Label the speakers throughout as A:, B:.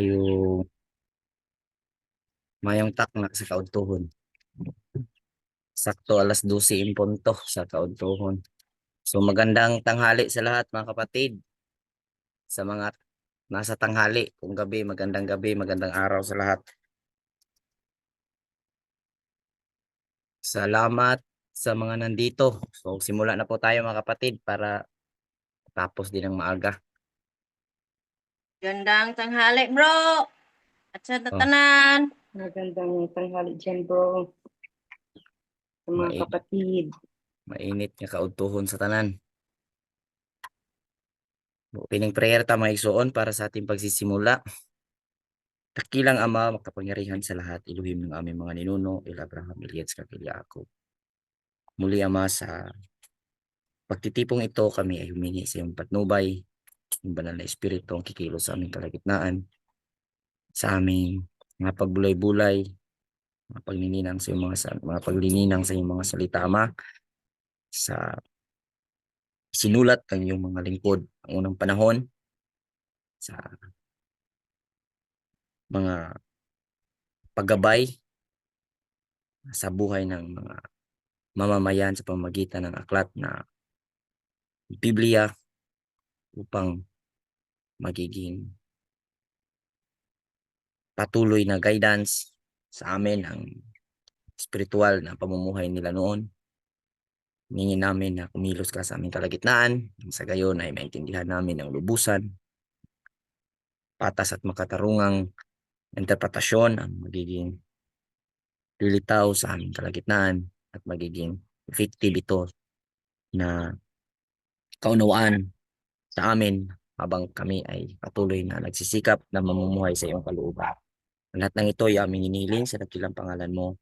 A: Yung mayong takna sa kaudtuhon. Sakto alas 12 in punto sa kaudtuhon. So magandang tanghali sa lahat mga kapatid. Sa mga nasa tanghali, kung gabi, magandang araw sa lahat. Salamat sa mga nandito. So simula na po tayo mga kapatid para tapos din ng maaga.
B: Gandang tanghali, bro. At sa
A: Oh,
B: tatanan.
C: Magandang tanghali dyan, bro. Sa mga
A: mainit,
C: kapatid.
A: mainit nga kaudtuhon sa tanan. Opening prayer ta mga igsoon para sa ating pagsisimula. Dakilang Ama, makapangyarihan sa lahat, Elohim ng aming mga ninuno, El Abraham, Elias, Kakilya ako. Muli Ama, sa pagtitipong ito, kami ay humingi sa iyong patnubay, yung banal na espiritu ang kikilos sa aming kalagitnaan, sa aming mga pagbulay-bulay, mga pagnininang sa iyong mga paglininang sa iyong mga salita, Ama, sa sinulat ng iyong mga lingkod ang unang panahon, sa mga paggabay sa buhay ng mga mamamayan sa pamamagitan ng aklat na Biblia upang magiging patuloy na guidance sa amin ang spiritual na pamumuhay nila noon. Hingin namin na kumilos ka sa aming kalagitnaan. Sa gayon ay maintindihan namin ang lubusan, patas at makatarungang interpretasyon ang magiging lilitaw sa aming kalagitnaan at magiging effective ito na kaunawaan sa amin habang kami ay patuloy na nagsisikap na mamumuhay sa iyong kalooban. Lahat ng ito ay aming inihiling sa dakilang pangalan mo.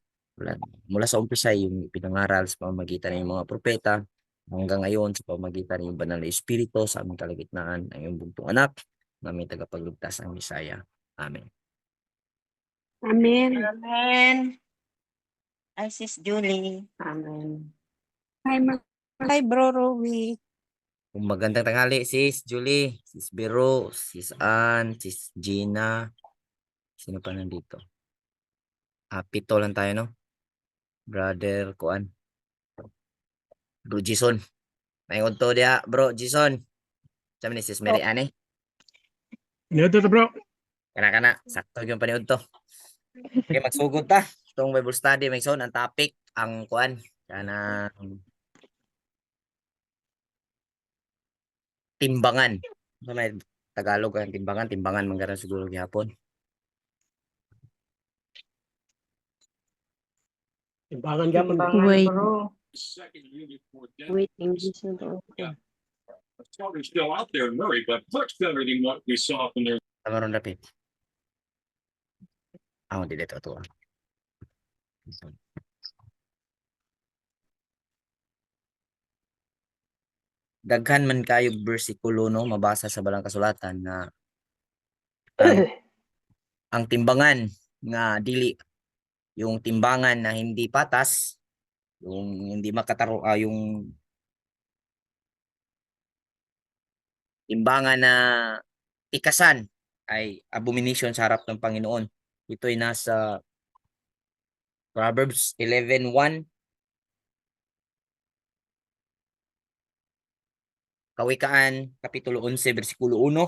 A: Mula sa umpisa yung pinangaral sa pamamagitan ng mga propeta hanggang ngayon sa pamamagitan ng banal na espiritu sa aming kalagitnaan ng iyong buntong anak na aming tagapagligtas ang Bisaya. Amen.
C: Amen.
B: Amen. Ay, sis Julie.
C: Amen.
B: Hi, bro Ruby.
A: Magandang tanghali, sis Julie, sis Biro, sis Ann, sis Gina. Sino pa nandito? Pito lang tayo, no? Brother Kuan. Bro Jason. May unto dia, bro Jason. Sabi ni sis Mary Anne.
D: Dito to bro.
A: Kana sakto yung paniud to. Okay, magsugod ta. Itong Bible study, may son, ang topic, ang kuan. Kana timbangan. So, may Tagalog ang timbangan. Timbangan manggaran siguro gihapon.
D: Timbangan gamon.
C: Timbangan,
B: Wait.
C: bro.
B: Wait, English na to.
E: Yeah. They're still out there in Murray, but much better than what we saw from their
A: Tama ron dapit. Di dito to. Daghan man kayo bersikulo no mabasa sa balang kasulatan na ang timbangan nga dili yung timbangan na hindi patas, yung hindi yung timbangan na tikasan ay abomination sa harap ng Panginoon. Ito ay nasa Proverbs 11:1, Kawikaan Kapitulo 11 versikulo 1.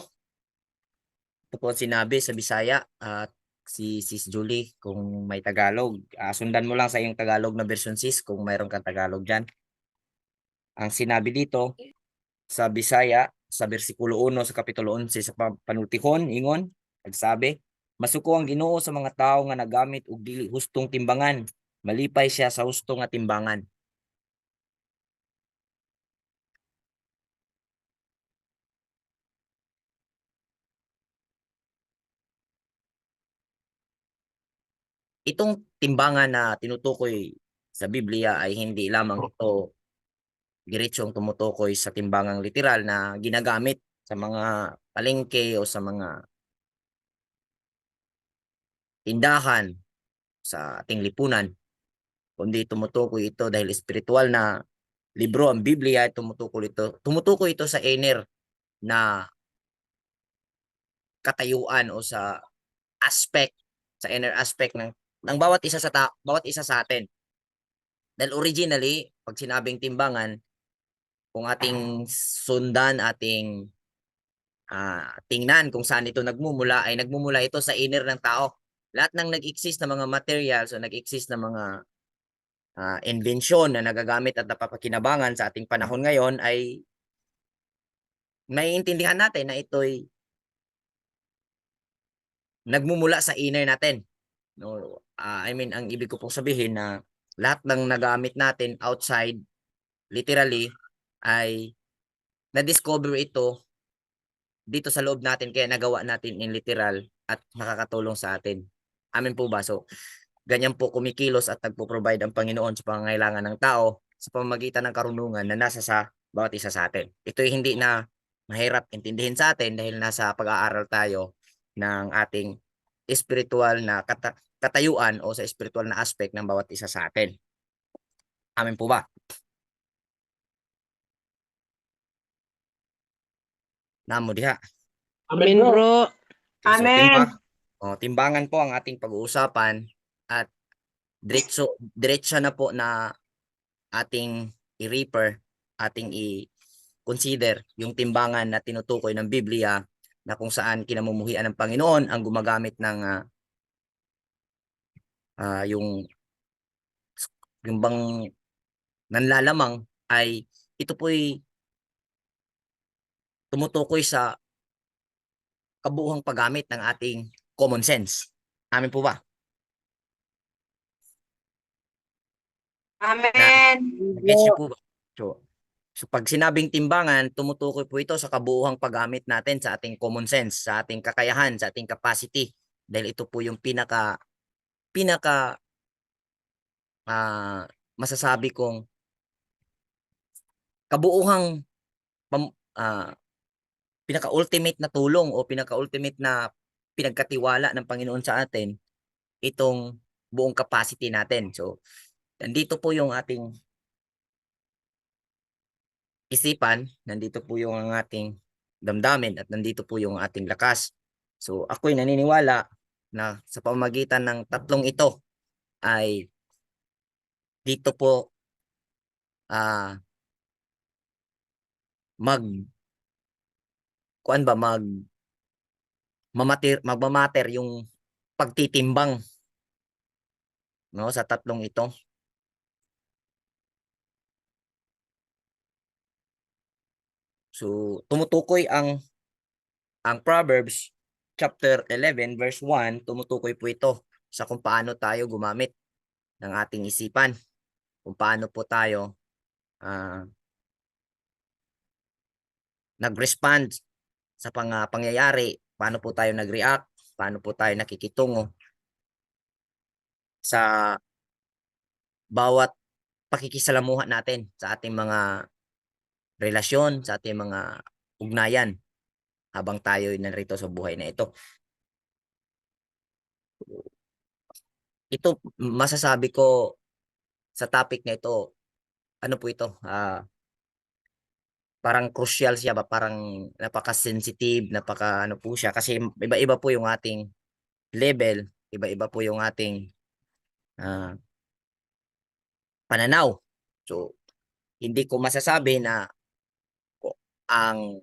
A: Ito po sinabi sa Bisaya at si Sis Julie kung may Tagalog. Sundan mo lang sa iyong Tagalog na version sis kung mayroon kang Tagalog dyan. Ang sinabi dito sa Bisaya sa versikulo 1 sa Kapitulo 11 sa panultihon, ingon, nagsabi, masuko ang Ginoo sa mga tao nga nagamit og dili hustong timbangan. Malipay siya sa hustong nga timbangan. Itong timbangan na tinutukoy sa Biblia ay hindi lamang ito diretsong tumutukoy sa timbangang literal na ginagamit sa mga palengke o sa mga tindahan sa ating lipunan, kundi tumutukoy ito dahil espiritual na libro ang Biblia, tumutukoy ito sa ener na katayuan o sa aspect, sa inner aspect ng bawat isa sa atin. Dahil originally, pag sinabing timbangan, kung ating sundan, ating tingnan kung saan ito nagmumula, ay nagmumula ito sa inner ng tao. Lahat ng nag-exist na mga materials o nag-exist na mga invention na nagagamit at napapakinabangan sa ating panahon ngayon ay naiintindihan natin na ito'y nagmumula sa inner natin. No, I mean, ang ibig ko pong sabihin na lahat ng nagamit natin outside, literally, ay na-discover ito dito sa loob natin, kaya nagawa natin in literal at nakakatulong sa atin. Amin po ba? So, ganyan po kumikilos at nagpo-provide ang Panginoon sa pangangailangan ng tao sa pamamagitan ng karunungan na nasa sa bawat isa sa atin. Ito'y hindi na mahirap intindihin sa atin dahil nasa pag-aaral tayo ng ating spiritual na katayuan o sa spiritual na aspect ng bawat isa sa atin. Amin po ba? Namo diha.
D: Amen,
B: Amen,
D: bro.
B: bro.
A: Okay, so
C: Amen.
A: timbangan po ang ating pag-uusapan at diretso na po na ating i-refer, ating i-consider yung timbangan na tinutukoy ng Biblia na kung saan kinamumuhian ng Panginoon ang gumagamit ng yung bang nanlalamang ay ito po'y tumutukoy sa kabuuhang paggamit ng ating common sense. Amin po ba?
B: Amen.
A: Gets niyo po ba? So pag sinabing timbangan, tumutukoy po ito sa kabuuhang paggamit natin sa ating common sense, sa ating kakayahan, sa ating capacity. Dahil ito po yung pinaka masasabi kong kabuuhang pinaka-ultimate na tulong o pinaka-ultimate na pinagkatiwala ng Panginoon sa atin itong buong capacity natin. So, nandito po yung ating isipan, nandito po yung ating damdamin at nandito po yung ating lakas. So, ako'y naniniwala na sa pamamagitan ng tatlong ito ay dito po magmamater yung pagtitimbang, no, sa tatlong ito. So, tumutukoy ang Proverbs chapter 11 verse 1, tumutukoy po ito sa kung paano tayo gumamit ng ating isipan, kung paano po tayo nag-respond sa pangyayari, paano po tayo nag-react, paano po tayo nakikitungo sa bawat pakikisalamuha natin sa ating mga relasyon, sa ating mga ugnayan habang tayo narito sa buhay na ito. Ito, masasabi ko sa topic na ito, ano po ito? Parang crucial siya ba? Parang napaka-sensitive, ano po siya. Kasi iba-iba po yung ating level, iba-iba po yung ating pananaw. So, hindi ko masasabi na ang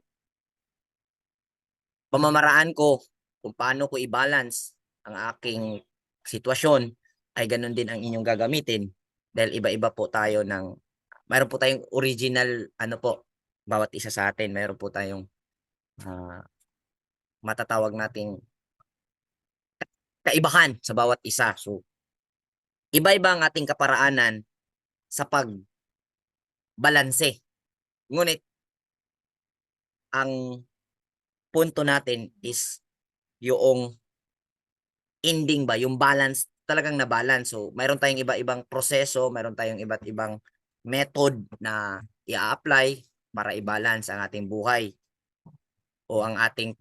A: pamamaraan ko kung paano ko i-balance ang aking sitwasyon ay ganun din ang inyong gagamitin dahil iba-iba po tayo mayroon po tayong original bawat isa sa atin, mayroon po tayong matatawag nating kaibahan sa bawat isa. So, iba-iba ang ating kaparaanan sa pagbalanse. Ngunit, ang punto natin is yung ending ba, yung balance, talagang na balance. So, mayroon tayong iba-ibang proseso, mayroon tayong iba't ibang method na i-apply para i-balance ang ating buhay o ang ating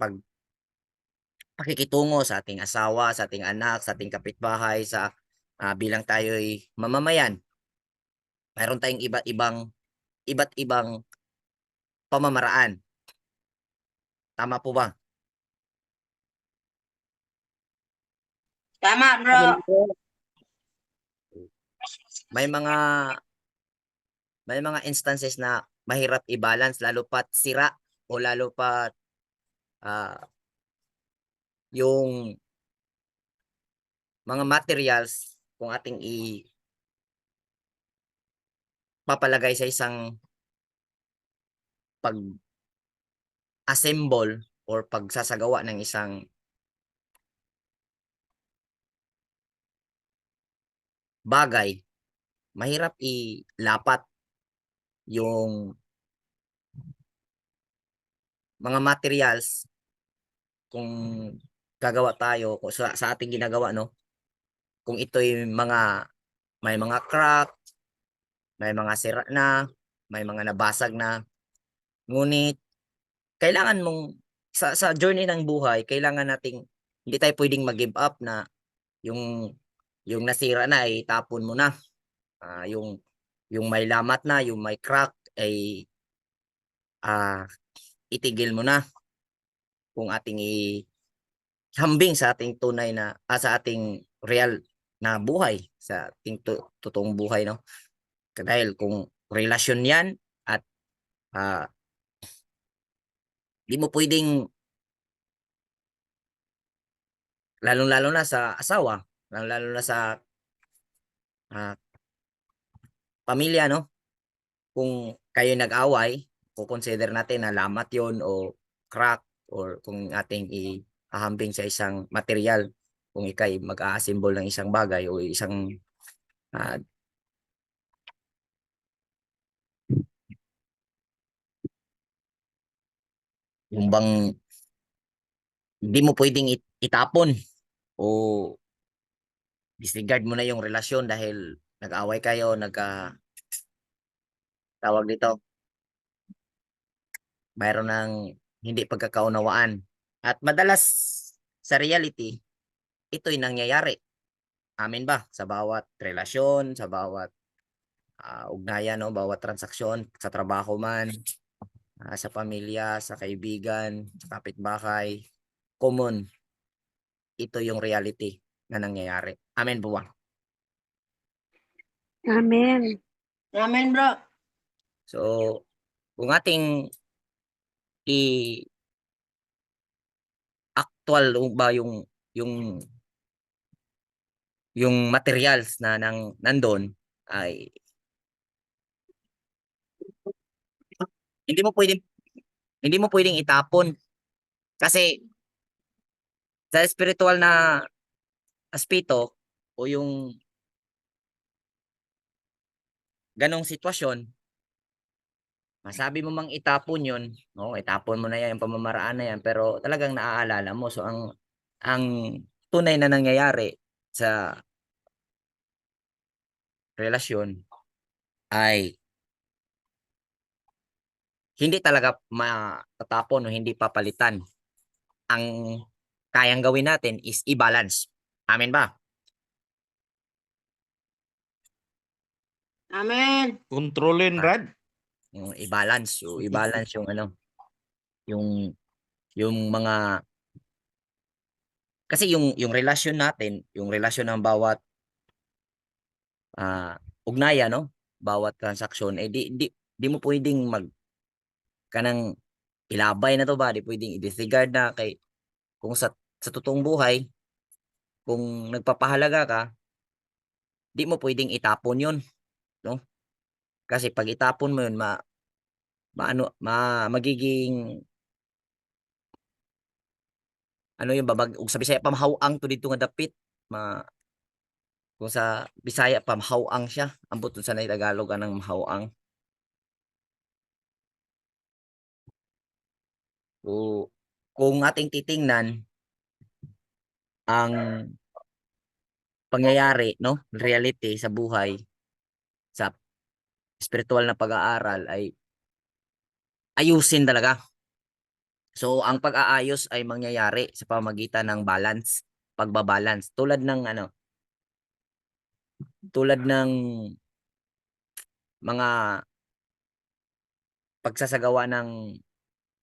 A: pakikitungo sa ating asawa, sa ating anak, sa ating kapitbahay, sa bilang tayo'y mamamayan. Mayroon tayong iba't ibang pamamaraan. Tama po ba?
B: Tama, bro.
C: Amen, bro.
A: May mga may mga instances na mahirap i-balance lalo pat sira o lalo pat yung mga materials kung ating ipapalagay sa isang pag-assemble or pagsasagawa ng isang bagay, mahirap ilapat yung mga materials kung gagawa tayo kung sa ating ginagawa, no? Kung ito'y may mga crack, may mga sira na, may mga nabasag na. Ngunit kailangan mong sa journey ng buhay, kailangan nating hindi tayo pwedeng mag-give up na yung yung nasira na ay tapon mo na. Yung may lamat na, yung may crack ay itigil mo na kung ating ihambing sa ating tunay na sa ating real na buhay, sa ating totoong buhay, no? Dahil kung relasyon 'yan at di mo pwedeng lalong-lalo na sa asawa, lalong-lalo na sa ah, pamilya, no? Kung kayo nag-away, consider natin na lamat 'yon o crack or kung ating ihahambing sa isang material, kung ikay mag-a-assemble ng isang bagay o isang yung bang hindi mo pwedeng itapon o disregard mo na yung relasyon dahil nag-away kayo, tawag dito, mayroon ng hindi pagkakaunawaan. At madalas sa reality, ito'y nangyayari. Amin ba? Sa bawat relasyon, sa bawat ugnayan, no? Bawat transaksyon, sa trabaho man, sa pamilya, sa kaibigan, sa kapitbahay, common. Ito yung reality na nangyayari. Amen po ba?
B: Amen. Amen, bro.
A: So, kung ating actual ba yung yung materials na nandun ay hindi mo pwedeng itapon kasi sa spiritual na aspeto o yung ganong sitwasyon, masabi mo mang itapon yun, no? Itapon mo na yan, yung pamamaraan na yan, pero talagang naaalala mo. So, ang tunay na nangyayari sa relasyon ay hindi talaga matatapon o hindi papalitan. Ang kayang gawin natin is i-balance. Amen ba?
B: Amen.
F: Kontrolin, Brad.
A: Yung i-balance, yung ano, yung mga kasi yung relasyon natin, yung relasyon ng bawat ugnayan, no? Bawat transaksyon eh di mo pwedeng kanang ilabay na to ba, di pwedeng i-disregard na kay kung sa totoong buhay, kung nagpapahalaga ka, di mo pwedeng itapon yun, no? Kasi pag itapon mo yun, magiging ano yung babag ug sa Bisaya pamahawang to dito nga dapit, kung sa Bisaya pamahawang siya, ambot sa Tagalog anang mahawang. O kung ating titingnan ang pangyayari, no, reality sa buhay, sa spiritual na pag-aaral ay ayusin talaga. So ang pag-aayos ay mangyayari sa pamamagitan ng balance, pagbabalance, tulad ng mga pagsasagawa ng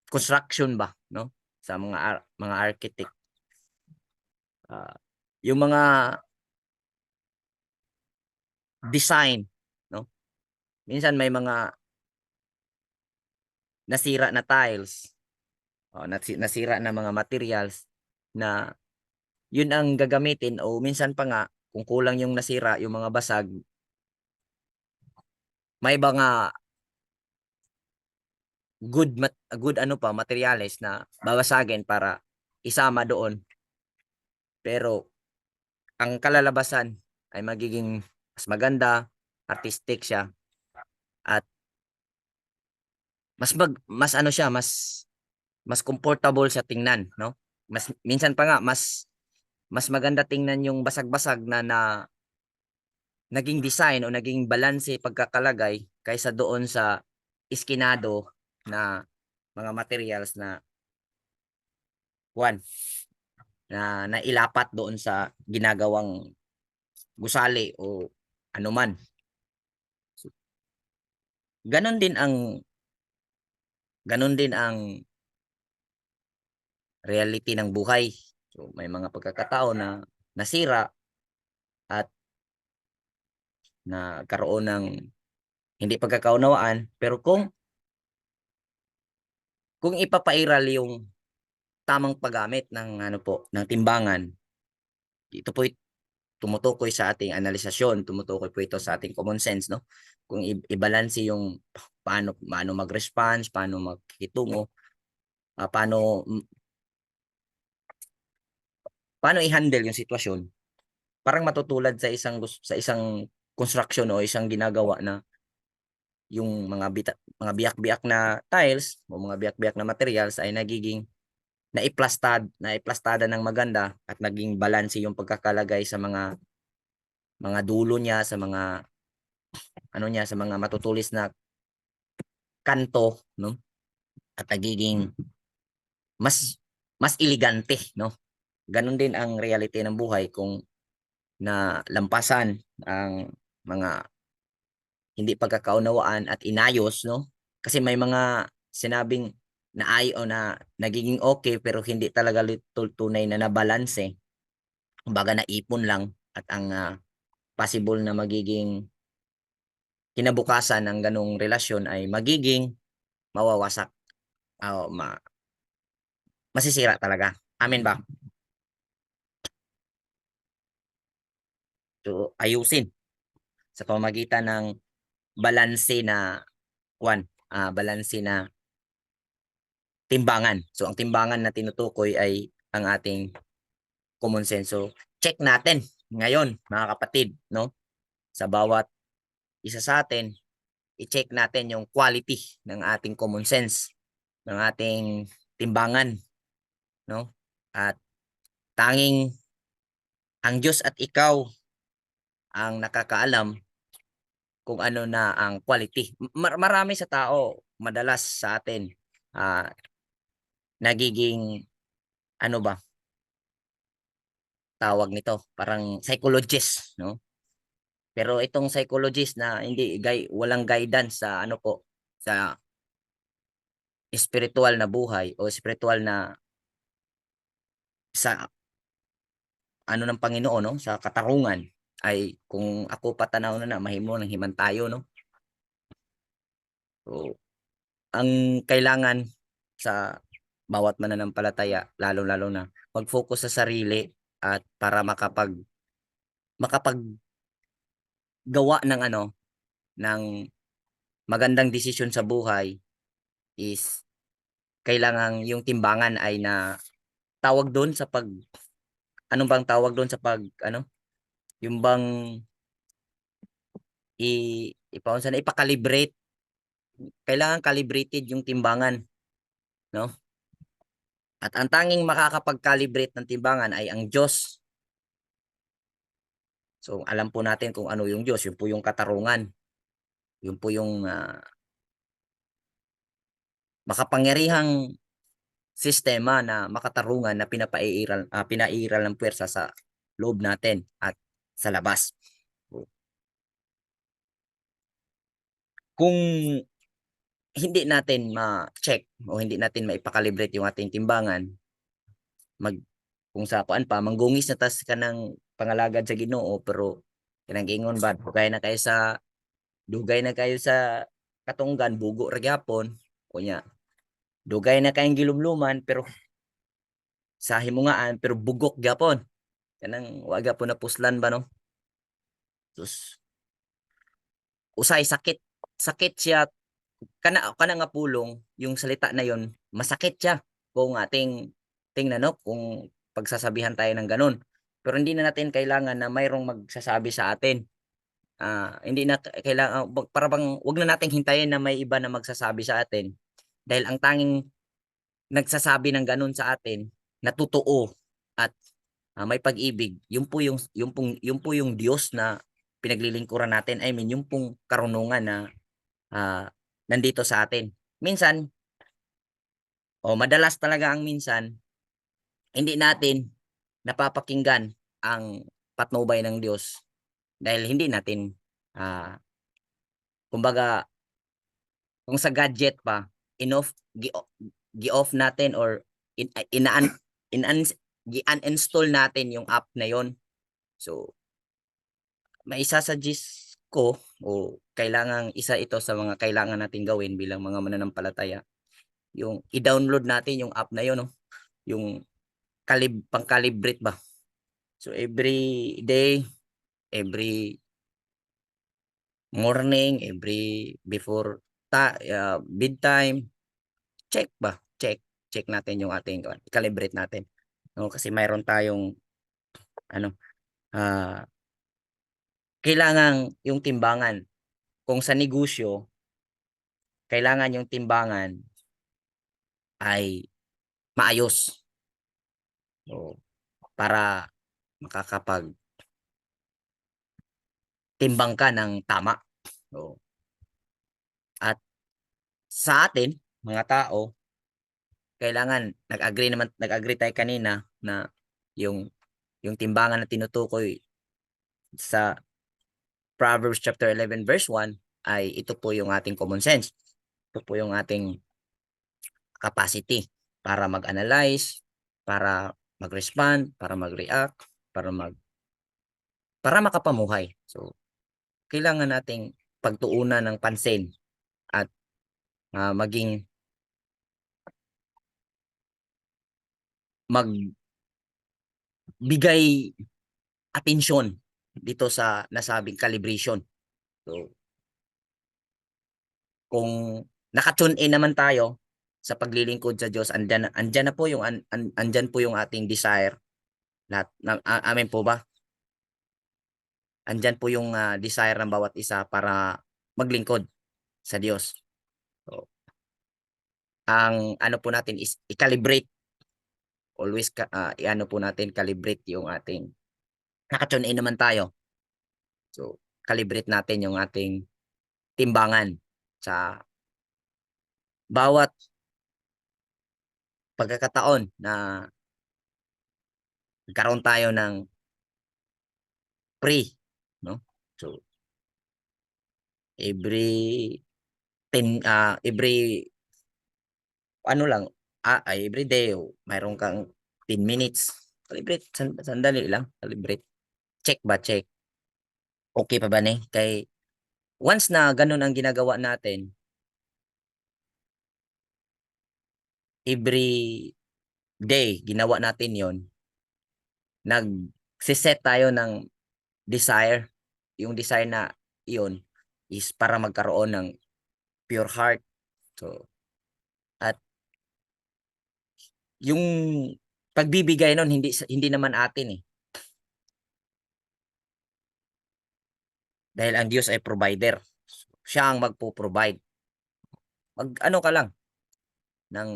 A: construction ba, no, sa mga architect. yung mga design, no? Minsan may mga nasira na tiles, nasira na mga materials na yun ang gagamitin o minsan pa nga kung kulang yung nasira, yung mga basag, may mga good ano pa materyales na babasagin para isama doon. Pero ang kalalabasan ay magiging mas maganda, artistic siya at mas ano siya, mas comfortable sa tingnan, no? Mas minsan pa nga mas maganda tingnan yung basag-basag na naging design o naging balanse pagkakalagay kaysa doon sa iskinado na mga materials na nailapat doon sa ginagawang gusali o anuman. So, ganon din ang reality ng buhay. So may mga pagkakataon na nasira at nagkaroon ng hindi pagkakaunawaan, pero kung ipapairal yung tamang paggamit ng ng timbangan, ito po tumutukoy sa ating analisasyon, tumutukoy po ito sa ating common sense, no? Kung i-balance yung paano mag-response, paano magkikitungo, paano i-handle yung sitwasyon. Parang matutulad sa isang construction o isang ginagawa na yung mga biyak-biyak na tiles o mga biyak-biyak na materials ay nagiging naiplastada ng maganda at naging balanse yung pagkakalagay sa mga dulo niya, sa mga sa mga matutulis na kanto, no? At nagiging mas elegante, no? Ganon din ang reality ng buhay kung nalampasan ang mga hindi pagkakaunawaan at inayos, no? Kasi may mga sinabing na nagiging okay pero hindi talaga tunay na nabalanse. Kumbaga naipon lang at ang possible na magiging kinabukasan ng ganong relasyon ay magiging mawawasak. Masisira talaga. Amen ba? So, ayusin sa pamamagitan ng balanse na balanse na timbangan. So, ang timbangan na tinutukoy ay ang ating common sense. So, check natin ngayon, mga kapatid, no? Sa bawat isa sa atin, i-check natin yung quality ng ating common sense, ng ating timbangan, no? At tanging ang Diyos at ikaw ang nakakaalam kung ano na ang quality. Marami sa tao, madalas sa atin, nagiging ano ba tawag nito, parang psychologist, no? Pero itong psychologist na walang guidance sa sa spiritual na buhay o spiritual na sa ng Panginoon, no? Sa katarungan ay kung ako patanaw na mahimo ng himantayo, no? So, ang kailangan sa bawat mananampalataya, lalo-lalo na mag-focus sa sarili at para makapaggawa ng ng magandang desisyon sa buhay is kailangan yung timbangan ay na tawag doon sa anong bang tawag doon sa yung bang ipakalibrate, kailangan calibrated yung timbangan, no? At ang tanging makakapag-calibrate ng timbangan ay ang Diyos. So alam po natin kung ano yung Diyos, yun po yung katarungan. Yun po yung makapangyarihang sistema na makatarungan na pinairal ng puwersa sa loob natin at sa labas. Kung hindi natin ma-check o hindi natin maipakalibrate yung ating timbangan, kung sa kuan pa manggungis na tas kanang pangalagad sa Ginoo pero kanang ingon ba dugay na kayo sa katunggan bugo ra gyapon kunya dugay na kayong gilumluman pero sa himungaan pero bugok gyapon kanang wa gyapon na puslan ba no. Sus usay sakit siya kana nga pulong yung salita na yon masakit siya kung ating tingnan no kung pagsasabihan tayo ng ganun pero hindi na natin kailangan na mayroong magsasabi sa atin. Hindi na kailangan para bang wag na nating hintayin na may iba na magsasabi sa atin dahil ang tanging nagsasabi ng ganun sa atin na totoo at may pag-ibig yung po yung Diyos na pinaglilingkuran natin. I mean yung pong karunungan na nandito sa atin. Minsan madalas talaga ang minsan hindi natin napapakinggan ang patnubay ng Diyos dahil hindi natin kumbaga kung sa gadget pa gi-off natin or gi-uninstall natin yung app na yon. So may isasuggest ko o kailangang isa ito sa mga kailangan natin gawin bilang mga mananampalataya yung i-download natin yung app na yon no? Yung pang-calibrate ba. So every day, every morning, every before bedtime, check natin yung ating calibrate natin. No, kasi mayroon tayong kailangan yung timbangan. Kung sa negosyo, kailangan yung timbangan ay maayos. So, para makakapag timbang ka ng tama. So, at sa atin, mga tao, kailangan nag-agree tayo kanina na yung timbangan na tinutukoy sa Proverbs chapter 11 verse 1 ay ito po yung ating common sense. Ito po yung ating capacity para mag-analyze, para mag-respond, para mag-react, para makapamuhay. So, kailangan nating pagtuunan ng pansin at magbigay atensyon dito sa nasabing calibration. So, kung naka-tune in naman tayo sa paglilingkod sa Diyos, andyan na po yung andyan po yung ating desire. Lahat amen po ba? Andyan po yung desire ng bawat isa para maglingkod sa Diyos. So, ang ano po natin is i-calibrate. Always i-ano po natin, calibrate yung ating naka-tune in naman tayo. So, calibrate natin yung ating timbangan sa bawat pagkakataon na nagkaroon tayo ng free, no? So every every day mayroon kang 10 minutes calibrate, sandali lang calibrate, check. Okay pa ba ni? Kay once na ganun ang ginagawa natin, every day ginawa natin yon, nag-set tayo ng desire. Yung desire na iyon is para magkaroon ng pure heart. So, at yung pagbibigay nun hindi naman atin eh. Dahil ang Diyos ay provider. Siya ang magpo-provide. Ano ka lang ng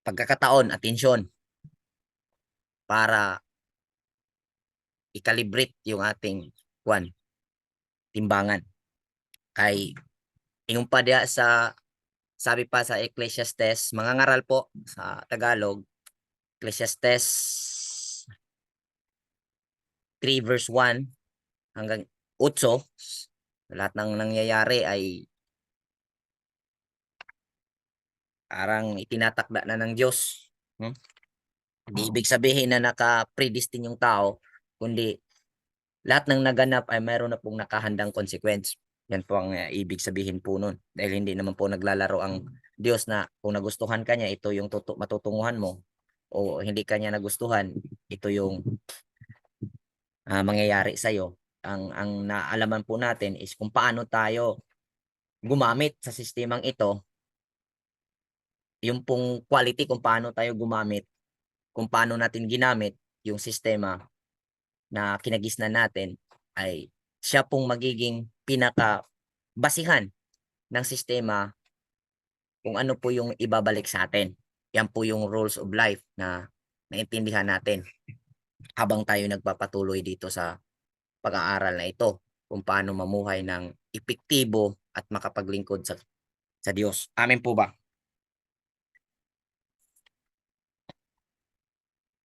A: pagkakataon, atensyon para i-calibrate yung ating timbangan. Kay ingon pa diya sabi pa sa Ecclesiastes, mga ngaral po sa Tagalog, Ecclesiastes 3 verse 1 hanggang 8, lahat ng nangyayari ay Parang itinatakda na ng Diyos. Hindi ibig sabihin na naka-predestine yung tao, kundi lahat ng naganap ay mayroon na pong nakahandang consequence. Yan po ang ibig sabihin po nun. Dahil hindi naman po naglalaro ang Diyos na kung nagustuhan ka niya, ito yung matutunguhan mo. O hindi ka niya nagustuhan, ito yung mangyayari sa'yo. Ang naalaman po natin is kung paano tayo gumamit sa sistemang ito, yung pong quality kung paano tayo gumamit, kung paano natin ginamit yung sistema na kinagisnan natin ay siya pong magiging pinaka-basihan ng sistema kung ano po yung ibabalik sa atin. Yan po yung rules of life na naintindihan natin habang tayo nagpapatuloy dito sa pag-aaral na ito kung paano mamuhay ng epektibo at makapaglingkod sa Diyos. Amen po ba?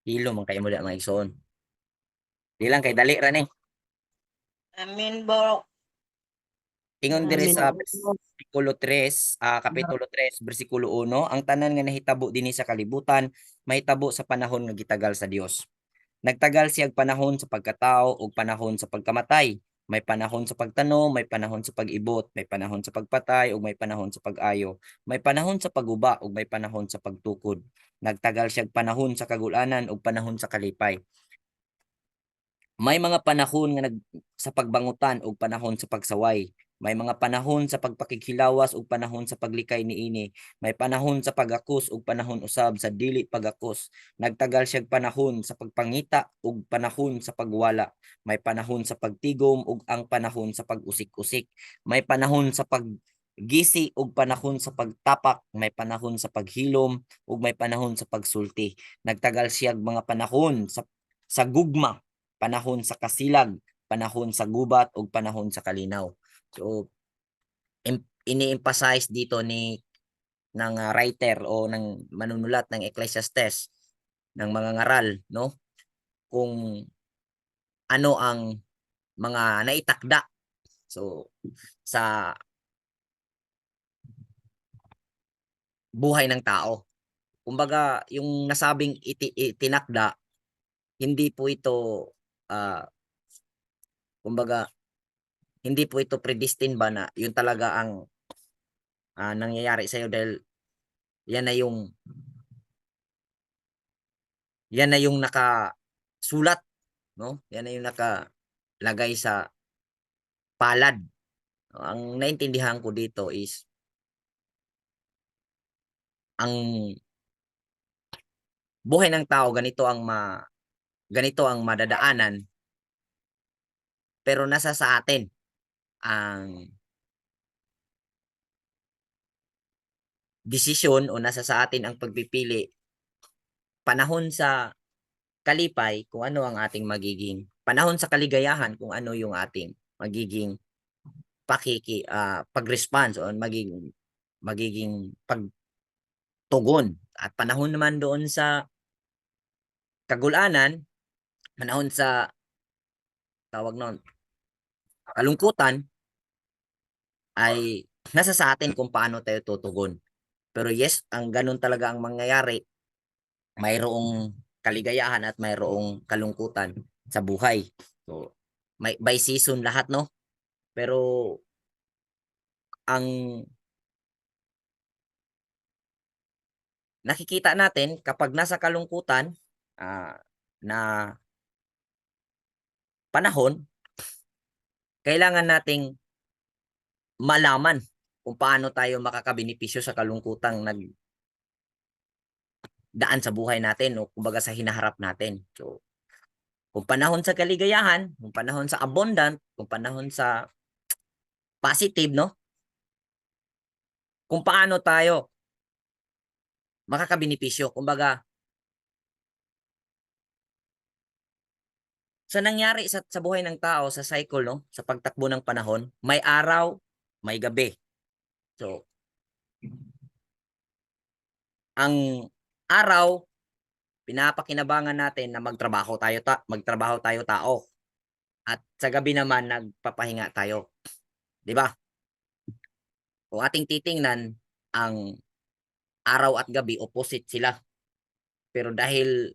A: Hilo man kayo mula mga igsoon. Di lang kay dali ra ni.
B: Amen, bro.
A: Ingon diri
C: Amen.
A: sa versikulo 3, kapitulo 3, versikulo 1, ang tanan nga nahitabo dinhi sa kalibutan mahitabo sa panahon nga gitagal sa Dios. Nagtagal siyang panahon sa pagkatao ug panahon sa pagkamatay. May panahon sa pagtanom, may panahon sa pag-ibot, may panahon sa pagpatay ug may panahon sa pag-ayo. May panahon sa paguba ug may panahon sa pagtukod. Nagtagal siyang panahon sa kagulanan ug panahon sa kalipay. May mga panahon nga sa pagbangutan ug panahon sa pagsaway. May mga panahon sa pagpakighilawas ug panahon sa paglikay niini. May panahon sa pag-akos ug panahon usab sa dili pag-akos. Nagtagal siyang panahon sa pagpangita ug panahon sa pagwala. May panahon sa pagtigom ug ang panahon sa pag-usik-usik. May panahon sa paggisi ug panahon sa pagtapak. May panahon sa paghilom ug may panahon sa pagsulti. Nagtagal siyang mga panahon sa gugma, panahon sa kasilag, panahon sa gubat ug panahon sa kalinaw. So ini-emphasize dito ng writer o ng manunulat ng Ecclesiastes ng mga ngaral, no, kung ano ang mga naitakda so sa buhay ng tao. Kumbaga yung nasabing itinakda, hindi po ito kumbaga hindi po ito predestined ba na yun talaga ang nangyayari sa iyo dahil yan na yung nakasulat, no? Yan na yung nakalagay sa palad. Ang naintindihan ko dito is ang buhay ng tao ganito ang madadaanan, pero nasa sa atin ang desisyon o nasa sa atin ang pagpipili panahon sa kalipay kung ano ang ating magiging panahon sa kaligayahan kung ano yung ating magiging pag-response o magiging pagtugon at panahon naman doon sa kagulanan, panahon sa tawag noon kalungkutan ay nasa sa atin kung paano tayo tutugon. Pero yes, ang ganun talaga ang mangyayari. Mayroong kaligayahan at mayroong kalungkutan sa buhay. So, may by season lahat, no? Pero ang nakikita natin kapag nasa kalungkutan na panahon, kailangan nating malaman kung paano tayo makakabenepisyo sa kalungkutang daan sa buhay natin o kumbaga sa hinaharap natin. So, kung panahon sa kaligayahan, kung panahon sa abundant, kung panahon sa positive, no? Kung paano tayo makakabenepisyo. Kumbaga, sa nangyari sa buhay ng tao, sa cycle, no? Sa pagtakbo ng panahon, may araw, may gabi. So, ang araw, pinapakinabangan natin na magtrabaho tayo tao. At sa gabi naman nagpapahinga tayo. 'Di ba? Kung ating titingnan ang araw at gabi, opposite sila. Pero dahil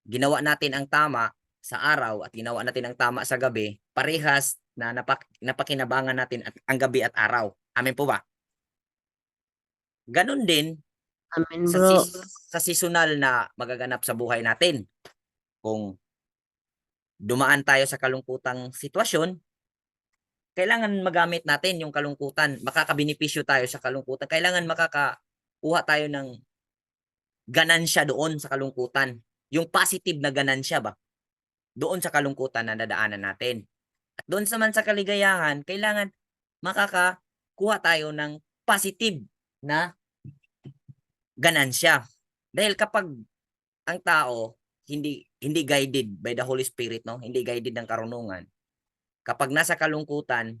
A: ginawa natin ang tama sa araw at ginawa natin ang tama sa gabi, parehas na napakinabangan natin at ang gabi at araw. Amen po ba? Ganon din
B: Amen,
A: sa,
B: bro.
A: sa seasonal na magaganap sa buhay natin. Kung dumaan tayo sa kalungkutang sitwasyon, kailangan magamit natin yung kalungkutan. Makakabenepisyo tayo sa kalungkutan. Kailangan makakakuha tayo ng ganansya doon sa kalungkutan. Yung positive na ganansya ba? Doon sa kalungkutan na nadaanan natin. At doon naman sa kaligayahan, kailangan makakakuha tayo ng positive na ganansya. Dahil kapag ang tao hindi guided by the Holy Spirit, no? Hindi guided ng karunungan. Kapag nasa kalungkutan,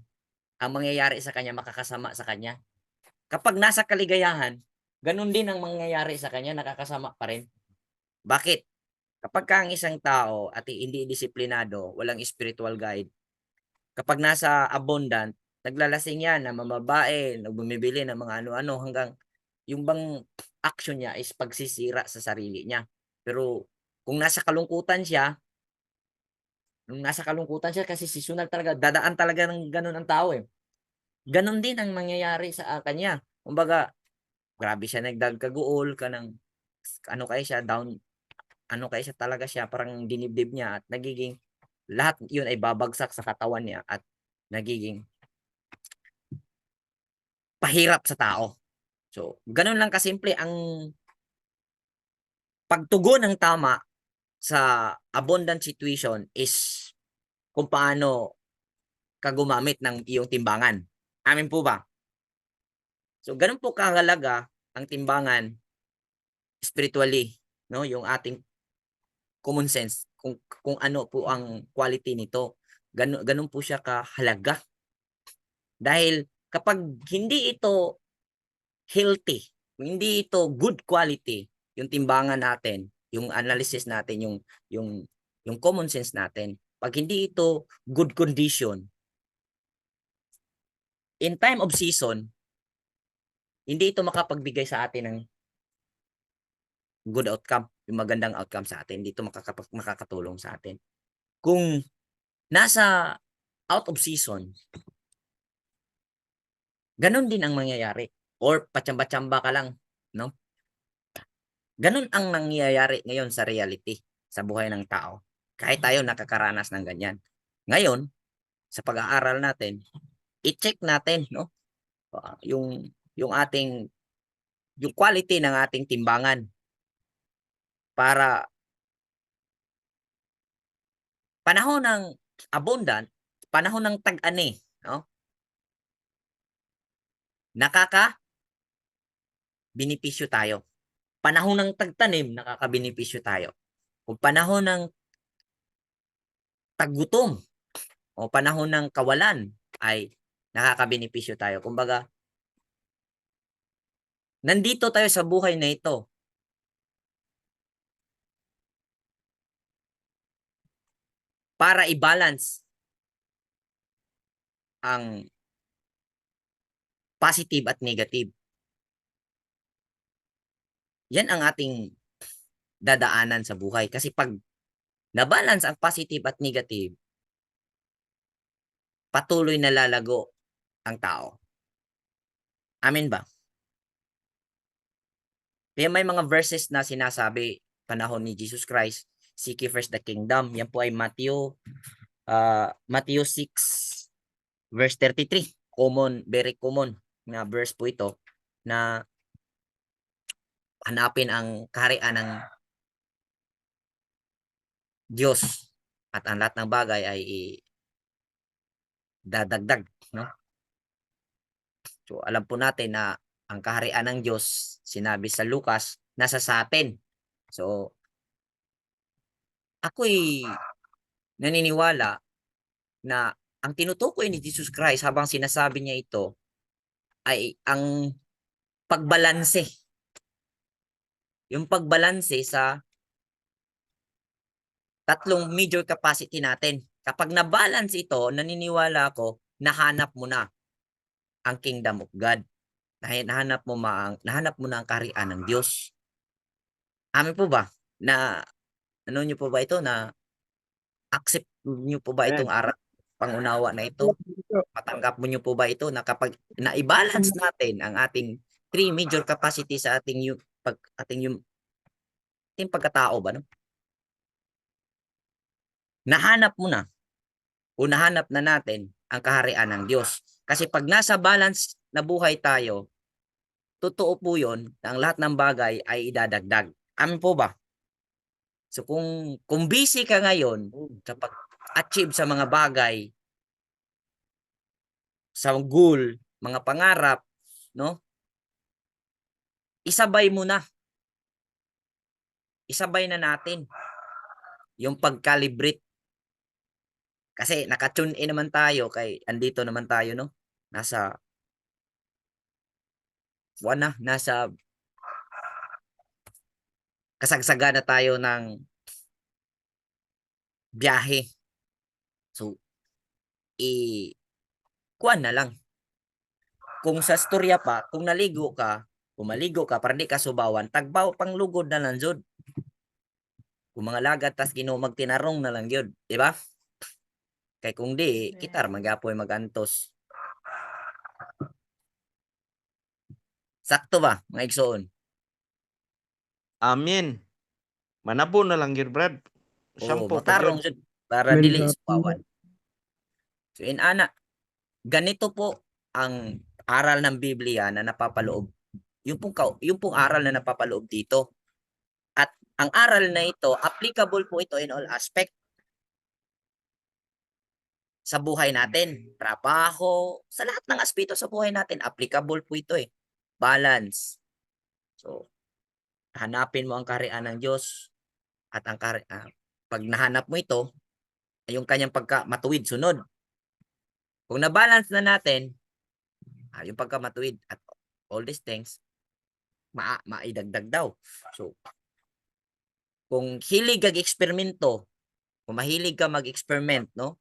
A: ang mangyayari sa kanya makakasama sa kanya. Kapag nasa kaligayahan, ganun din ang mangyayari sa kanya, nakakasama pa rin. Bakit? Kapag ka ang isang tao at hindi disiplinado, walang spiritual guide, kapag nasa abundant, naglalasing yan, na mamabae, nagbumibili ng mga ano-ano, hanggang yung bang action niya is pagsisira sa sarili niya. Pero kung nasa kalungkutan siya, kasi seasonal talaga, dadaan talaga ng ganun ang tao eh. Ganun din ang mangyayari sa kanya. Kumbaga, grabe siya nagdagkaguol ka ng ano kaya siya, down, ano kaya siya talaga siya, parang dinibdib niya at nagiging, lahat yun ay babagsak sa katawan niya at nagiging pahirap sa tao. So, ganun lang kasimple ang pagtugon ng tama sa abundant situation is kung paano ka gumamit ng iyong timbangan. Amin po ba? So, ganun po kahalaga ang timbangan spiritually, no? Yung ating common sense, kung ano po ang quality nito. Ganun po siya kahalaga. Dahil kapag hindi ito healthy, hindi ito good quality, yung timbangan natin, yung analysis natin, yung common sense natin, pag hindi ito good condition, in time of season, hindi ito makapagbigay sa atin ng good outcome, yung magandang outcome sa atin. Hindi ito makakatulong sa atin. Kung nasa out of season, ganun din ang mangyayari. Or patsamba-tsamba ka lang, no? Ganun ang nangyayari ngayon sa reality, sa buhay ng tao. Kahit tayo nakakaranas ng ganyan. Ngayon, sa pag-aaral natin, i-check natin, no? Yung ating, yung quality ng ating timbangan para panahon ng abundant, panahon ng tag-ani, no? Nakaka-benepisyo tayo. Panahon ng tagtanim, nakaka-benepisyo tayo. Kung panahon ng taggutom o panahon ng kawalan, ay nakaka-benepisyo tayo. Kumbaga, nandito tayo sa buhay na ito para i-balance ang positive at negative. Yan ang ating dadaanan sa buhay. Kasi pag na-balance ang positive at negative, patuloy na lalago ang tao. Amen ba? Kaya may mga verses na sinasabi panahon ni Jesus Christ, seek ye first the kingdom. Yan po ay Matthew 6 verse 33. Common, very common na verse po ito na hanapin ang kaharian ng Diyos at ang lahat ng bagay ay dadagdag, no? So alam po natin na ang kaharian ng Diyos, sinabi sa Lucas, nasa sa atin. So ako'y naniniwala na ang tinutukoy ni Jesus Christ habang sinasabi niya ito ay ang pagbalanse. Yung pagbalanse sa tatlong major capacity natin. Kapag na-balance ito, naniniwala ako, nahanap mo na ang kingdom of God. nahanap mo na ang kaharian ng Diyos. Amin po ba na ano niyo po ba ito, na accept niyo po ba itong pangunawa na ito? Matanggap mo niyo po ba ito na kapag na-i-balance natin ang ating three major capacity sa ating ating pagkatao ba, no? Nahanap mo na o nahanap na natin ang kaharian ng Diyos. Kasi pag nasa balance na buhay tayo, totoo po yun na ang lahat ng bagay ay idadagdag. Amin po ba? So kung busy ka ngayon sa pag-achieve sa mga bagay, sa goal, mga pangarap, no? Isabay mo na. Isabay na natin yung pag-calibrate. Kasi naka-tune in naman tayo kay andito naman tayo, no? Nasa kasagsaga na tayo ng biyahe. So kuan na lang. Kung sa storya pa, kung maligo ka para di ka subawan, tagbaw panglugod na lang jud. Kung mga lagat tas Ginoo magtinarong na lang yun, di ba? Kay kung di, kitar magapoy magantos. Sakto ba, mga igsoon?
F: Amen. Manabo na lang gyud brad.
A: Oo,
F: Sampo pa
A: matarong
F: gyud.
A: jud para
D: Amen,
A: dili
D: brad.
A: subawan. So ana, ganito po ang aral ng Biblia na napapaloob. Yung pong aral na napapaloob dito. At ang aral na ito, applicable po ito in all aspect sa buhay natin. Trabaho, sa lahat ng aspeto sa buhay natin, applicable po ito eh. Balance. So, hanapin mo ang kaharian ng Diyos at ang pag nahanap mo ito, ay yung kanyang matuwid, sunod. Kung na-balance na natin, yung pagkamatuwid at all these things, maidagdag daw. So, kung hilig kag eksperimento, kung mahilig ka mag-experiment, no?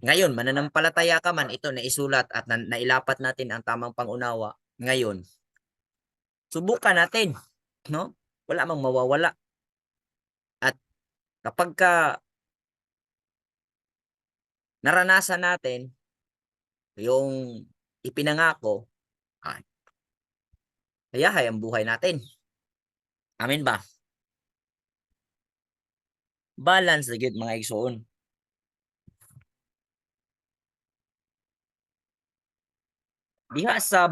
A: Ngayon, mananampalataya ka man, ito naisulat at nailapat natin ang tamang pangunawa. Ngayon, subukan natin, no? Wala mang mawawala. At kapag naranasan natin yung ipinangako, hayahay ang buhay natin. Amen ba? Balance na gyud mga igsoon. Diha sa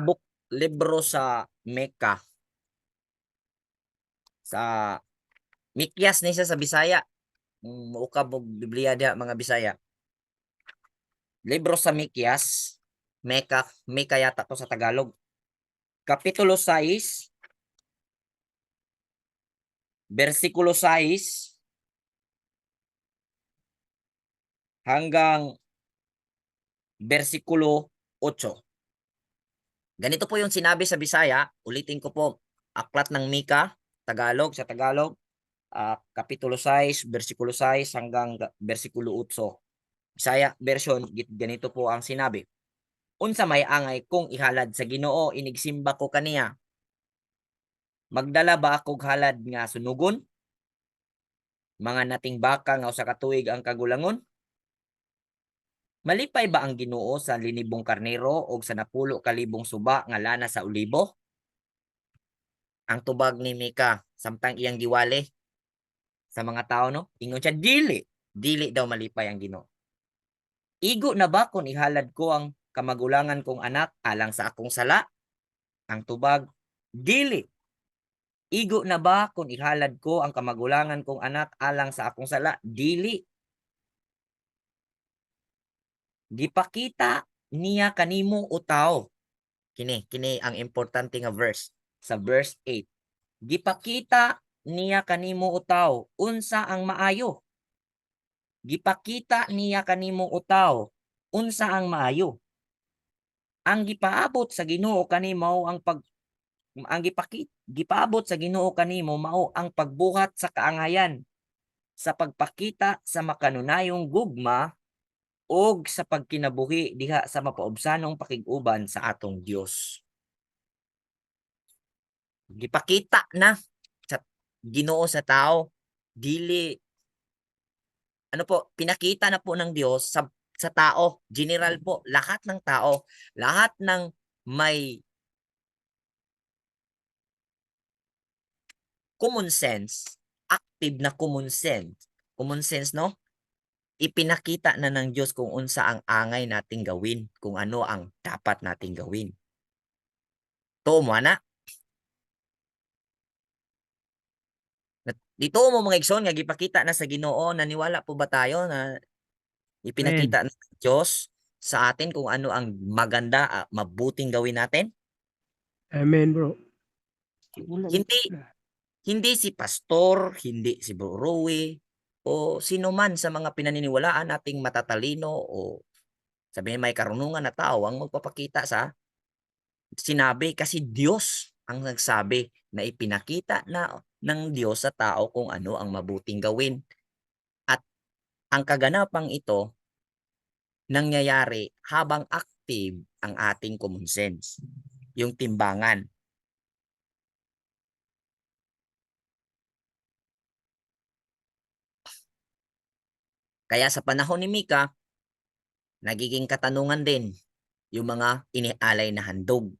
A: libro sa Mecca, sa Mikyas ni sa Bisaya, muukab mo Biblia diha mga Bisaya. Libro sa Mikyas, Mecca yata to sa Tagalog. Kapitulo 6, versikulo 6 hanggang versikulo 8. Ganito po yung sinabi sa Bisaya. Ulitin ko po. Aklat ng Mika, Tagalog, sa Tagalog. Kapitulo 6, versikulo 6 hanggang versikulo 8. Bisaya version, ganito po ang sinabi. Unsa may angay kung ihalad sa Ginoo, inigsimba ko kaniya. Magdala ba akog halad nga sunugon? Mga nating baka nga usa ka tuig ang kagulangon? Malipay ba ang Ginoo sa linibong karnero o sa napulo kalibong suba nga lana sa ulibo? Ang tubag ni Mika, samtang iyang giwali sa mga tao, no? Ingon siya, dili daw malipay ang Ginoo. Igo na ba kung ihalad ko ang kamagulangan kong anak alang sa akong sala? Ang tubag, dili. Igo na ba kung ihalad ko ang kamagulangan kong anak alang sa akong sala? Dili. Gipakita niya kanimo utaw. Kini ang importante nga verse. Sa verse 8. Gipakita niya kanimo utaw unsa ang maayo. Gipakita niya kanimo utaw unsa ang maayo. Ang gipaabot sa Ginoo kanimo gipaabot sa Ginoo kanimo mao ang pagbuhat sa kaangayan sa pagpakita sa makanunayong gugma ug sa pagkinabuhi diha sa mapaubsanong pakig-uban sa atong Dios. Gipakita na sa Ginoo sa tao, dili ano po, pinakita na po ng Diyos sa tao, general po, lahat ng tao, lahat ng may common sense, active na common sense, no? Ipinakita na ng Diyos kung unsa ang angay nating gawin, kung ano ang dapat nating gawin. Tuo mo na. Dito mo mga igsoon nga gipakita na sa Ginoo, naniwala po ba tayo na ipinakita ng Diyos sa atin kung ano ang maganda, mabuting gawin natin?
D: Amen, bro.
A: Hindi si pastor, hindi si Bro Rowie, o sino man sa mga pinaniniwalaan nating matatalino o sabihin may karunungan na tao ang magpapakita sa sinabi, kasi Diyos ang nagsabi na ipinakita na ng Diyos sa tao kung ano ang mabuting gawin. At ang kaganapang ito nangyayari habang active ang ating common sense, yung timbangan. Kaya sa panahon ni Mika, nagiging katanungan din yung mga inialay na handog.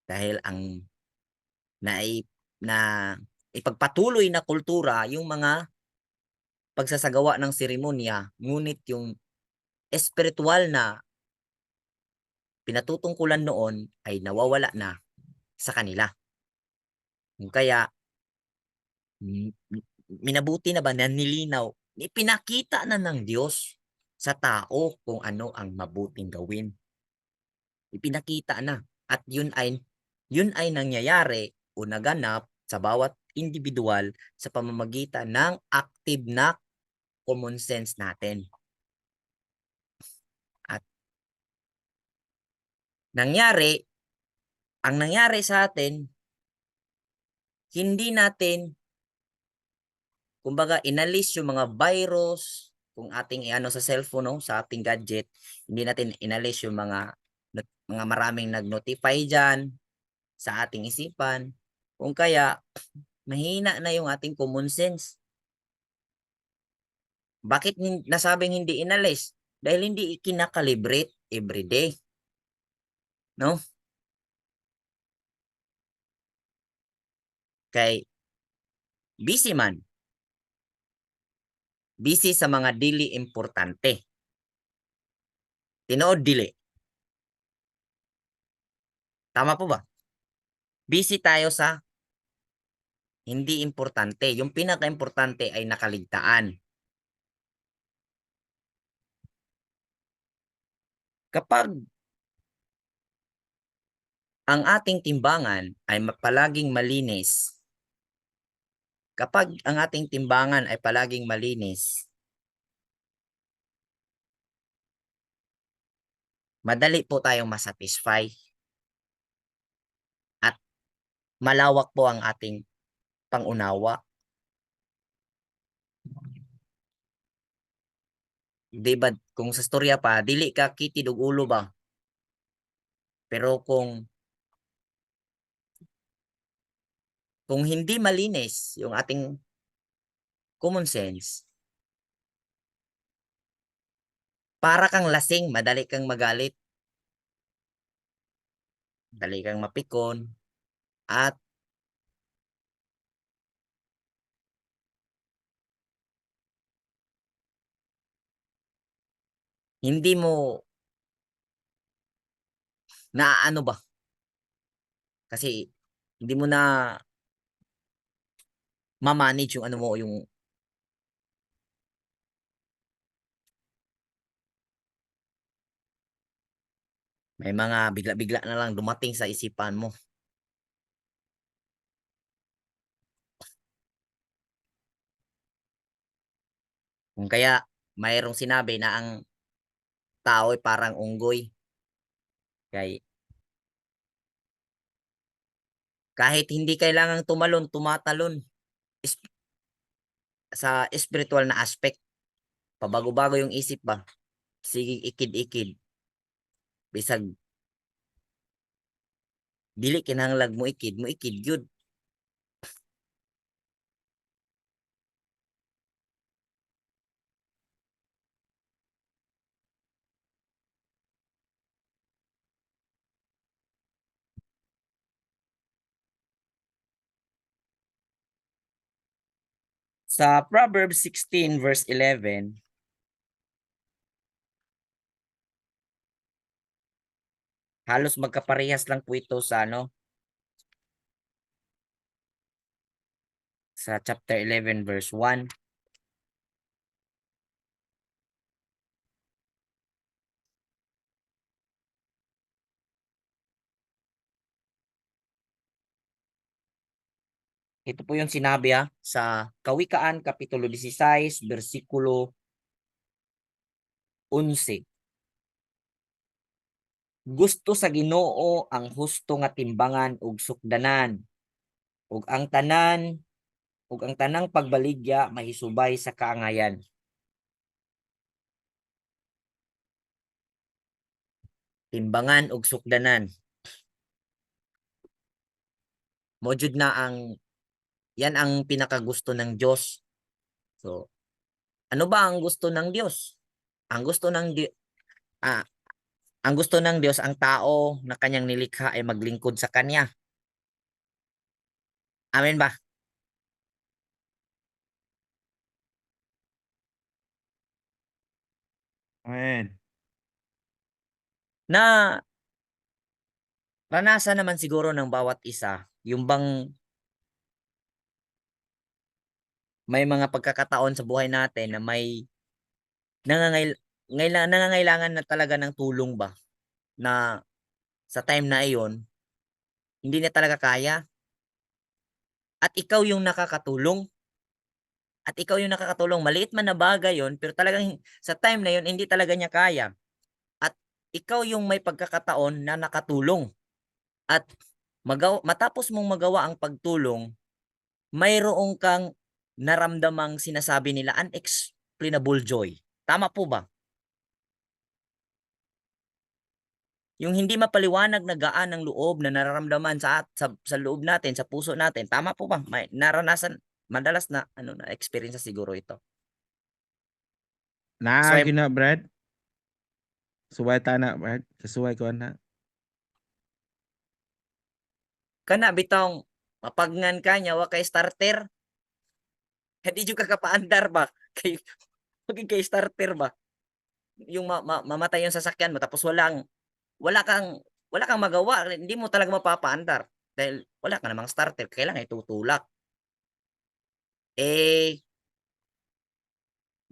A: Dahil ang na ipagpatuloy na kultura yung mga pagsasagawa ng seremonya, ngunit yung espiritual na pinatutungkulan noon ay nawawala na sa kanila. Kaya minabuti na ba na nilinaw, ipinakita na ng Diyos sa tao kung ano ang mabuting gawin. Ipinakita na, at yun ay nangyayari o naganap sa bawat individual sa pamamagitan ng active na common sense natin. At ang nangyari sa atin, hindi natin kumbaga inalis yung mga virus, kung ating iano sa cellphone, no, sa ating gadget, hindi natin inalis yung mga maraming nag-notify dyan sa ating isipan. Kung kaya, mahina na yung ating common sense. Bakit nasabing hindi inalis? Dahil hindi kinakalibrate everyday. No? Kay busy man. Busy sa mga dili importante. Tinuod dili. Tama po ba? Busy tayo sa hindi importante. Yung pinaka-importante ay nakaligtaan. Kapag ang ating timbangan ay palaging malinis, madali po tayong masatisfy at malawak po ang ating pangunawa. Diba, kung sa storya pa, dili ka kitid og ulo ba? Pero kung hindi malinis yung ating common sense, para kang lasing, madali kang magalit, madali kang mapikon, at hindi mo naaano ba? Kasi hindi mo na ma-manage yung ano mo, yung may mga bigla-bigla na lang dumating sa isipan mo. Kung kaya mayroong sinabi na ang tao ay parang unggoy. Kahit hindi kailangang tumatalon sa spiritual na aspect. Pabago-bago yung isip ba? sige ikid-ikid bisag dili kinahanglan mo ikid gyud. Sa Proverbs 16 verse 11, halos magkaparehas lang po ito sa sa chapter 11 verse 1. Ito po yung sinabi sa Kawikaan Kapitulo 16 versikulo 11. Gusto sa Ginoo ang husto nga timbangan ug sukdanan, ug ang tanang pagbaligya mahisubay sa kaangayan. Timbangan ug sukdanan. Mojud na yan ang pinakagusto ng Diyos. So, ano ba ang gusto ng Diyos? Ang gusto ng Diyos, ang tao na kanyang nilikha ay maglingkod sa kanya. Amen ba?
F: Amen.
A: Na ranasan naman siguro ng bawat isa, yung bang may mga pagkakataon sa buhay natin na may nangangailangan na talaga ng tulong ba? Na sa time na iyon, hindi na talaga kaya. At ikaw yung nakakatulong. Maliit man na bagay yon, pero talagang sa time na yon hindi talaga niya kaya. At ikaw yung may pagkakataon na nakatulong. At matapos mong magawa ang pagtulong, mayroong kang naramdamang sinasabi nila unexplainable joy. Tama po ba? Yung hindi mapaliwanag na gaan ng loob na nararamdaman sa loob natin, sa puso natin. Tama po ba? May naranasan, madalas na experience siguro ito.
F: Naa gyud na, Brad. Suway ta na, Brad. Kasuway ko na.
A: Kana bitong mapagngan ka nya wa kay starter. Hindi jud ka kapaandar ba? Kay starter ba? Yung mamatay yung sasakyan mo tapos wala kang magawa, hindi mo talaga mapapaandar dahil wala ka namang starter, kailangan itutulak.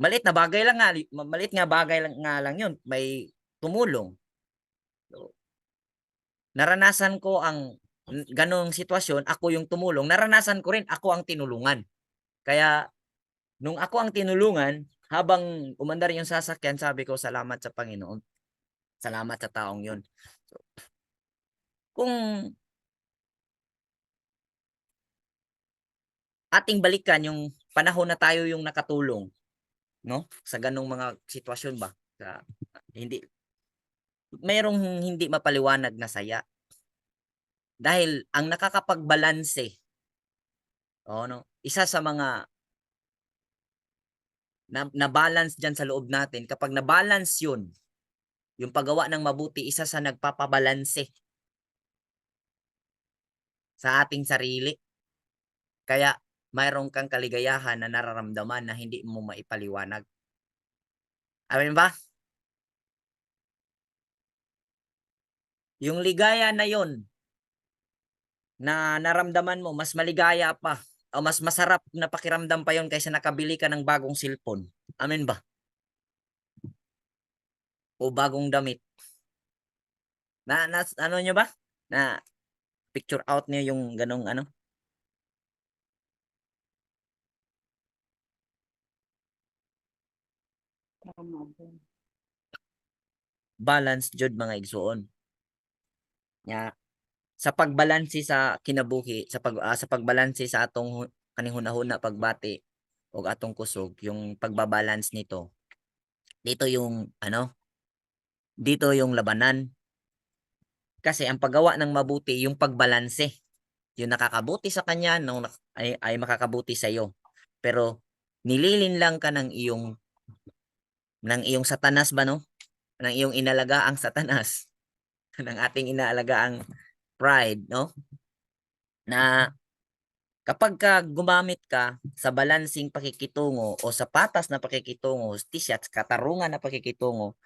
A: Maliit na bagay lang yun, may tumulong. So, naranasan ko ang ganong sitwasyon, ako yung tumulong. Naranasan ko rin, ako ang tinulungan. Kaya, nung ako ang tinulungan, habang umandar yung sasakyan, sabi ko, salamat sa Panginoon. Salamat sa taong yun. So, kung ating balikan yung panahon na tayo yung nakatulong, no? Sa ganong mga sitwasyon ba? Mayroong hindi mapaliwanag na saya. Dahil ang nakakapagbalanse, isa sa mga na balance dyan sa loob natin, kapag na-balance yun, yung paggawa ng mabuti, isa sa nagpapabalanse sa ating sarili. Kaya mayroon kang kaligayahan na nararamdaman na hindi mo maipaliwanag. Amen ba? Yung ligaya na yon na naramdaman mo, mas maligaya pa o mas masarap na pakiramdam pa yon kaysa nakabili ka ng bagong cellphone. Amen ba? O bagong damit. Ano nyo ba? Na picture out niyo yung ganong
C: Tama po.
A: balance jud mga igsuon. Nya sa pagbalanse sa kinabuhi, sa pagbalanse sa atong kaning hunahuna pagbati og atong kusog, yung pagbabalance nito. Dito yung dito yung labanan. Kasi ang paggawa ng mabuti, yung pagbalanse. Yung nakakabuti sa kanya ay makakabuti sa iyo. Pero nililinlang ka ng iyong satanas ba, no? Ng iyong inalagaang satanas. Ng ating inaalagaang pride, no? Na kapag ka gumamit ka sa balancing pakikitungo o sa patas na pakikitungo, at katarungan na pakikitungo,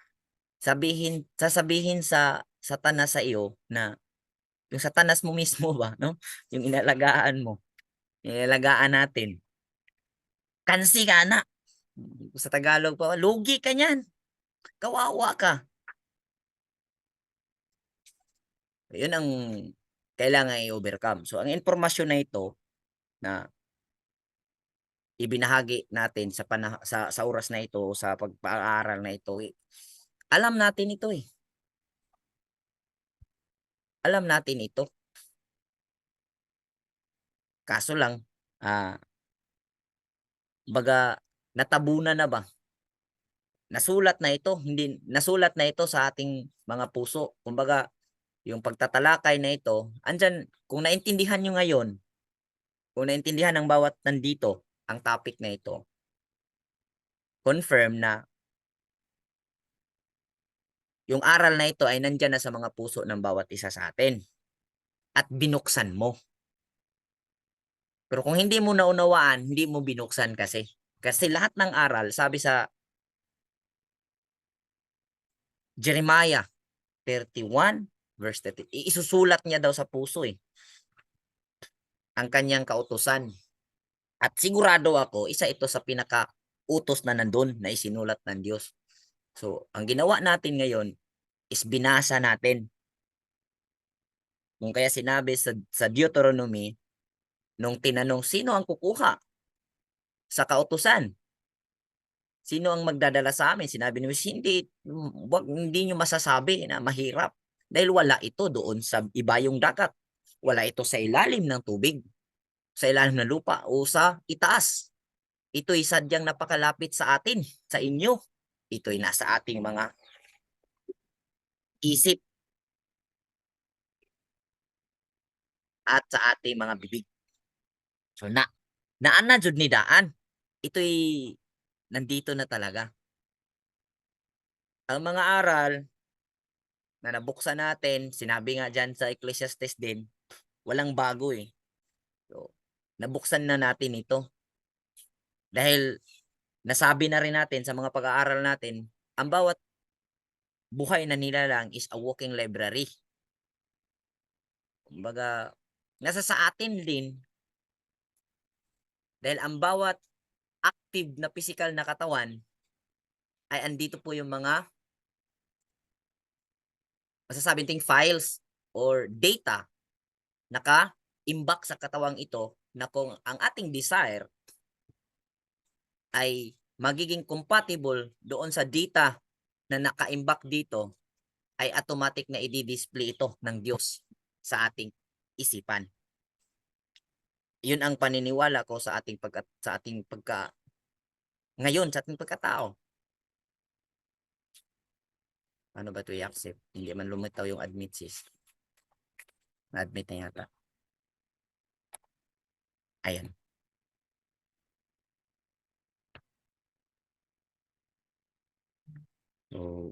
A: sasabihin sa satanas sa iyo na yung satanas mo mismo ba, no? Yung inalagaan mo, inalagaan natin. Kansi ka na. Sa Tagalog pa, lugi ka niyan. Kawawa ka. Yun ang kailangan i-overcome. So, ang informasyon na ito na ibinahagi natin sa oras na ito, sa pag-aaral na ito, alam natin ito eh. Alam natin ito. Kaso lang, baga natabunan na ba? Nasulat na ito, nasulat na ito sa ating mga puso. Kumbaga, yung pagtatalakay na ito, andyan, kung naintindihan nyo ngayon, kung naintindihan ng bawat nandito, ang topic na ito, confirm na yung aral na ito ay nandyan na sa mga puso ng bawat isa sa atin. At binuksan mo. Pero kung hindi mo naunawaan, hindi mo binuksan kasi. Kasi lahat ng aral, sabi sa Jeremiah 31, verse 30, isusulat niya daw sa puso eh. Ang kanyang kautusan. At sigurado ako, isa ito sa pinaka-utos na nandun na isinulat ng Diyos. So, ang ginawa natin ngayon is binasa natin. Kung kaya sinabi sa Deuteronomy, nung tinanong, sino ang kukuha sa kautusan? Sino ang magdadala sa amin? Sinabi ni Moses, hindi nyo masasabi na mahirap. Dahil wala ito doon sa ibayong dagat. Wala ito sa ilalim ng tubig. Sa ilalim ng lupa o sa itaas. Ito'y sadyang napakalapit sa atin, sa inyo. Ito'y nasa ating mga isip at sa ating mga bibig. So naan na jud ni daan. Ito'y nandito na talaga. Ang mga aral na nabuksan natin, sinabi nga dyan sa Ecclesiastes din, walang bago eh. So, nabuksan na natin ito. Dahil nasabi na rin natin sa mga pag-aaral natin, ang bawat buhay na nilalang is a walking library. Kumbaga, nasa sa atin din, dahil ang bawat active na physical na katawan, ay andito po yung mga masasabing ting files or data naka-imbak sa katawang ito na kung ang ating desire ay magiging compatible doon sa data na naka-imbak dito, ay automatic na i-display ito ng Diyos sa ating isipan. Yun ang paniniwala ko sa ating ngayon sa ating pagkatao. Ano ba ito i-accept? Hindi man lumitaw yung admit sis. Na-admit na yata. Ayan. So,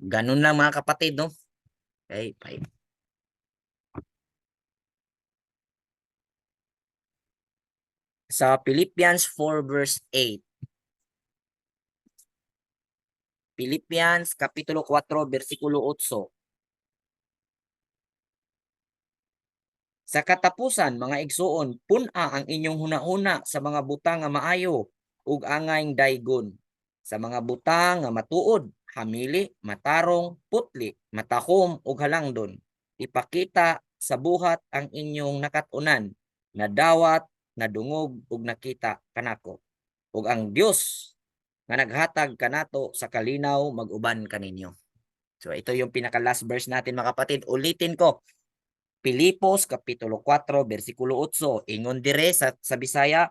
A: ganun lang mga kapatid, no? Okay, bye. Sa Philippians 4 verse 8. Philippians Kapitulo 4, versikulo 8. Sa katapusan, mga igsuon, puna ang inyong hunahuna sa mga butang nga maayo ug angayng daygon. Sa mga butang nga matuod, hamili, matarong, putli, matahom ug halangdon. Ipakita sa buhat ang inyong nakatunan, nadawat, nadungog ug nakita kanako. Ug ang Dios nga naghatag kanato sa kalinaw mag-uban kaninyo. So ito yung pinaka last verse natin mga kapatid. Ulitin ko. Pilipos Kapitulo 4 versikulo 8. Ingon dire sa Bisaya,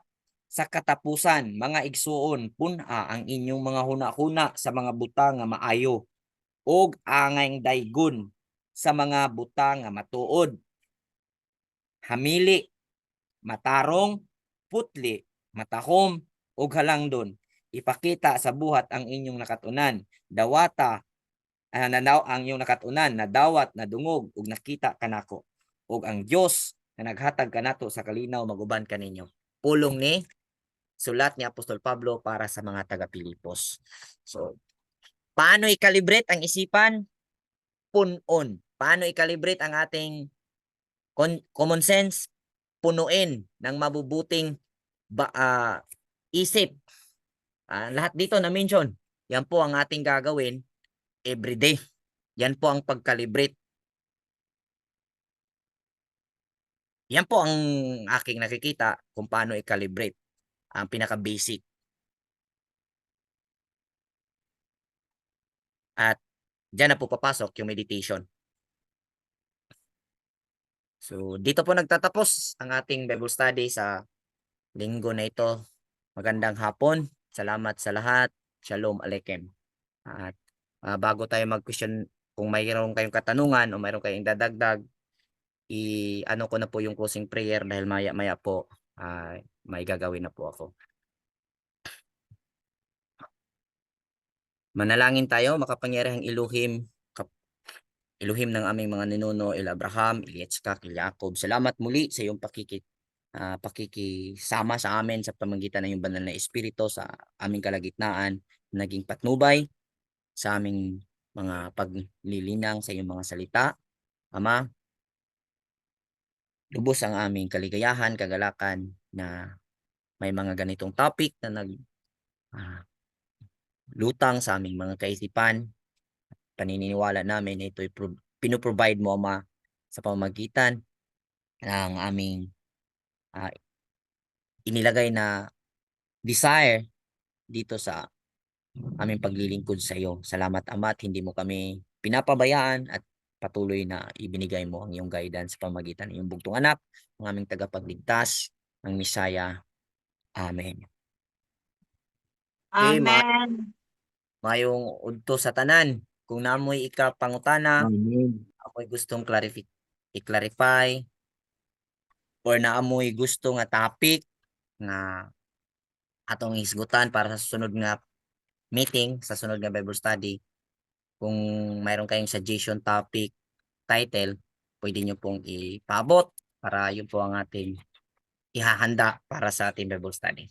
A: Sa katapusan, mga igsuon, puna ang inyong mga huna-huna sa mga butang nga maayo, ug angayng daygon sa mga butang nga matuod. Hamili, matarong, putli, matahom, ug halangdon. Ipakita sa buhat ang inyong nakatunan. Dawata, ang inyong nakatunan, nadawat, nadungog, ug nakita kanako. Ug ang Dios na naghatag kanato sa kalinaw maguban kaninyo. Pulong ni sulat ni Apostol Pablo para sa mga taga-Pilipos. So, paano i-calibrate ang isipan? Punon. Paano i-calibrate ang ating common sense? Punuin ng mabubuting isip. Lahat dito na mention. Yan po ang ating gagawin everyday. Yan po ang pag-calibrate. Yan po ang aking nakikita kung paano i-calibrate. Ang pinaka-basic. At dyan na po papasok yung meditation. So, dito po nagtatapos ang ating Bible study sa linggo na ito. Magandang hapon. Salamat sa lahat. Shalom Aleichem. At bago tayo mag-question, kung mayroon kayong katanungan o mayroon kayong dadagdag, ano ko na po yung closing prayer dahil maya-maya po may gagawin na po ako. Manalangin tayo, makapangyarihang Elohim, Elohim ng aming mga ninuno, El Abraham, El Yitzchak, El Jacob. Salamat muli sa iyong pakikisama sa amin sa pamamagitan ng iyong banal na espiritu sa aming kalagitnaan, naging patnubay sa aming mga paglilinang sa iyong mga salita. Ama, lubos ang aming kaligayahan, kagalakan na may mga ganitong topic na lutang sa aming mga kaisipan. Paniniwala namin na ito'y pinoprovide mo, Ama, sa pamamagitan ng aming inilagay na desire dito sa aming paglilingkod sa iyo. Salamat, Ama, at hindi mo kami pinapabayaan at patuloy na ibinigay mo ang iyong guidance sa pamamagitan ng iyong bugtong anak, ang aming tagapagligtas, ang Misaya. Amen. Okay,
B: Amen.
A: mayong udto sa tanan. Kung namoy ikapangutana,
F: Amen.
A: amoy gustong i-clarify or naamoy gusto nga topic nga atong isgutan para sa susunod nga meeting, sa sunod nga Bible study, kung mayroon kayong suggestion topic, title, pwede nyo pong ipaabot para yun po ang ating ihahanda para sa ating Bible study.